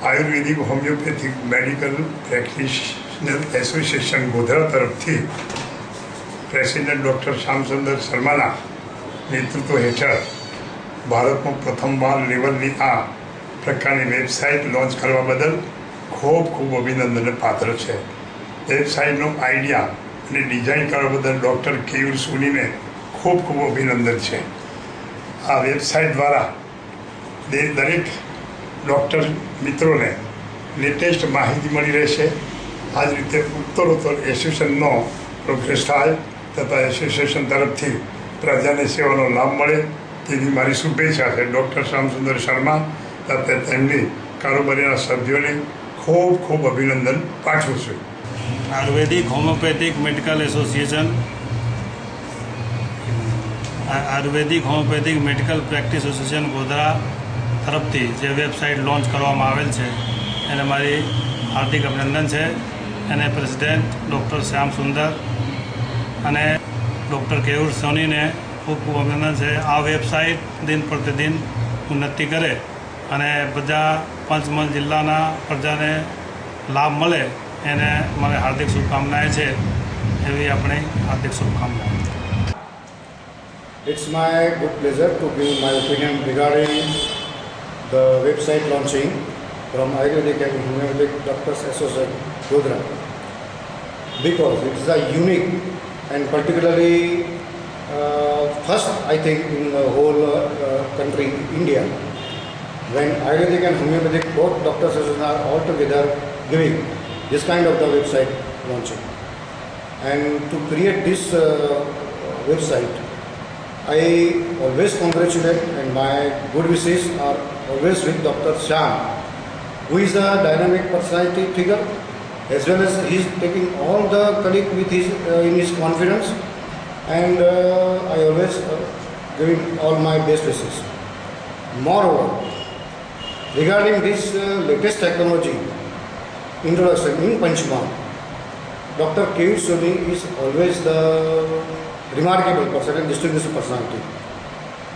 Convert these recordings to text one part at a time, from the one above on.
આયુર્વેદિક homeopathic medical practitioner association Godhra તરફથી president doctor Shyamsundar શર્માના નેતૃત્વ હેઠળ ભારતમાં પ્રથમવાર લેવલની આ પ્રકારની વેબસાઇટ લોન્ચ કરવા બદલ ખૂબ ખૂબ અભિનંદનને પાત્ર છે. વેબસાઇટનો આઈડિયા અને ડિઝાઇન કરવા બદલ ડૉક્ટર કેયુર સોનીને ખૂબ ખૂબ અભિનંદન છે. આ વેબસાઇટ દ્વારા દરેક ડૉક્ટર મિત્રોને લેટેસ્ટ માહિતી મળી રહેશે. આ જ રીતે ઉત્તરોત્તર એસોસિએશનનો પ્રોગ્રેસ થાય તથા એસોસિએશન તરફથી પ્રજાને સેવાનો લાભ મળે તેવી મારી શુભેચ્છા છે. ડૉક્ટર શ્યામસુંદર શર્મા તથા તેમની કારોબારીના સભ્યોને ખૂબ ખૂબ અભિનંદન પાઠવું છું. Ayurvedic homeopathic medical association ayurvedic homeopathic medical practice association Godhra તરફથી જે વેબસાઇટ લોન્ચ કરવામાં આવેલ છે એને મારી હાર્દિક અભિનંદન છે. એને પ્રેસિડેન્ટ ડૉક્ટર શ્યામસુંદર અને ડૉક્ટર કેયુર સોનીને ખૂબ ખૂબ અભિનંદન છે. આ વેબસાઇટ દિન પ્રતિદિન ઉન્નતિ કરે અને બધા પંચમહાલ જિલ્લાના પ્રજાને લાભ મળે એને મારી હાર્દિક શુભકામનાએ છે. એવી આપણી હાર્દિક શુભકામનાઓ. It's my good pleasure to give my opinion regarding the website launching from Ayurvedic and Homeopathic Doctors Association Godhra, because it is a unique and particularly first, I think, in the whole country, India, when Ayurvedic and Homeopathic both doctors associations are all together giving this kind of the website launching. And to create this website, I always congratulate, and my good wishes are always with Dr. Shyam, who is a dynamic personality figure, as well as he is taking all the colleagues with his in his confidence, and I always giving all my best wishes. Moreover, regarding this latest technology introduction in Panchmahal, Dr. Keyuur Soni is always the remarkable person and distinguished personality,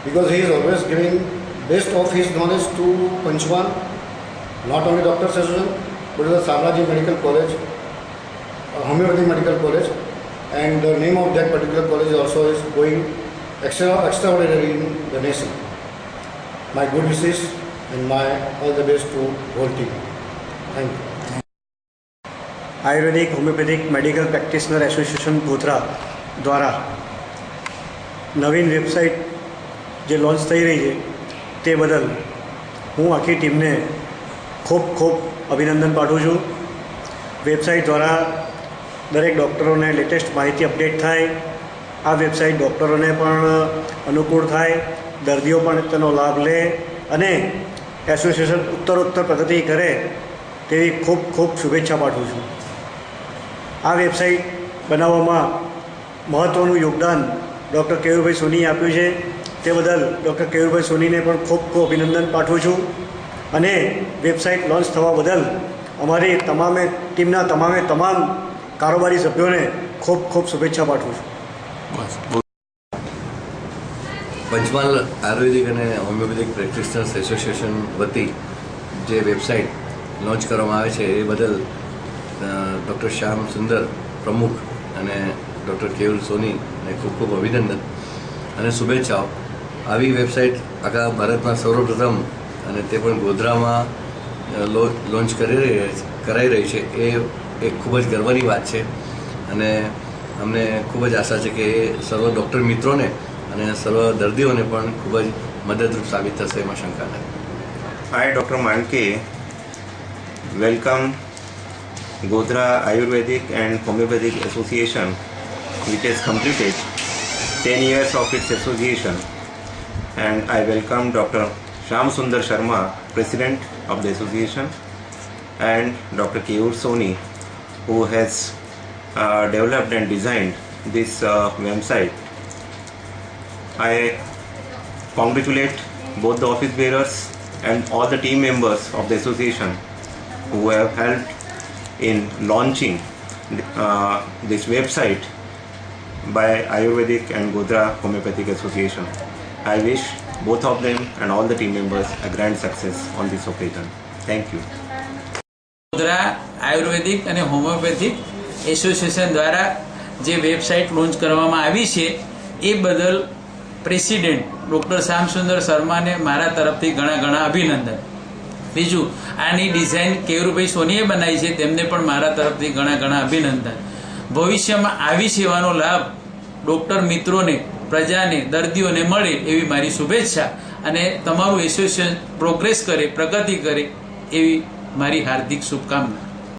because he is always giving best of his knowledge to Panchmahal, not only Doctor Association but the Samraji Medical College, Homeopathic Medical College, and the name of that particular college also is going extraordinary in the nation. My good wishes and my all the best to whole team. Thank you. Ayurvedic homeopathic medical practitioner association Godhra દ્વારા નવીન website જે launch થઈ રહી છે તે બદલ હું આખી ટીમને ખૂબ ખૂબ અભિનંદન પાઠવું છું. વેબસાઇટ દ્વારા દરેક ડૉક્ટરોને લેટેસ્ટ માહિતી અપડેટ થાય, આ વેબસાઇટ ડૉક્ટરોને પણ અનુકૂળ થાય, દર્દીઓ પણ તેનો લાભ લે અને એસોસિએશન ઉત્તરોત્તર પ્રગતિ કરે તેવી ખૂબ ખૂબ શુભેચ્છા પાઠવું છું. આ વેબસાઇટ બનાવવામાં મહત્ત્વનું યોગદાન ડૉક્ટર કેયુરભાઈ સોનીએ આપ્યું છે. તે બદલ ડૉક્ટર કેયુરભાઈ સોનીને પણ ખૂબ ખૂબ અભિનંદન પાઠવું છું અને વેબસાઇટ લોન્ચ થવા બદલ અમારી ટીમના તમામ કારોબારી સભ્યોને ખૂબ ખૂબ શુભેચ્છા પાઠવું છું. પંચમહાલ આયુર્વેદિક અને હોમિયોપેથિક પ્રેક્ટિશનર્સ એસોસિએશન વતી જે વેબસાઇટ લોન્ચ કરવામાં આવે છે એ બદલ ડૉક્ટર શ્યામસુંદર પ્રમુખ અને ડૉક્ટર કેયુર સોનીને ખૂબ ખૂબ અભિનંદન અને શુભેચ્છાઓ. આવી વેબસાઇટ આખા ભારતમાં સર્વપ્રથમ અને તે પણ ગોધરામાં લોન્ચ કરાઈ રહી છે એ એક ખૂબ જ ગર્વની વાત છે અને અમને ખૂબ જ આશા છે કે એ સર્વ ડૉક્ટર મિત્રોને અને સર્વ દર્દીઓને પણ ખૂબ જ મદદરૂપ સાબિત થશે, એમાં શંકા નથી. I, Dr. Manke, welcome Godhra Ayurvedic and Homeopathic Association, which has completed 10 years of its association, and I welcome Dr. Shyamsundar Sharma, President of the association, and Dr. Keyoor Soni, who has developed and designed this website. I congratulate both the office bearers and all the team members of the association who have helped in launching this website by Ayurvedic and Godhra Homeopathic Association. I wish both of them and all the team members a grand success on this occasion. Thank you. Godhra આયુર્વેદિક અને homeopathic association દ્વારા જે website launch કરવામાં આવી છે એ બદલ president doctor Shyamsundar શર્માને મારા તરફથી ઘણા અભિનંદન. બીજું, આની ડિઝાઇન કેયુરભાઈ સોનીએ બનાવી છે, તેમને પણ મારા તરફથી ઘણા અભિનંદન. ભવિષ્યમાં આવી સેવાનો લાભ ડૉક્ટર મિત્રોને, પ્રજાને, દર્દીઓને મળે એવી મારી શુભેચ્છા અને તમારું એસોસિએશન પ્રોગ્રેસ કરે, પ્રગતિ કરે એવી મારી હાર્દિક શુભકામના.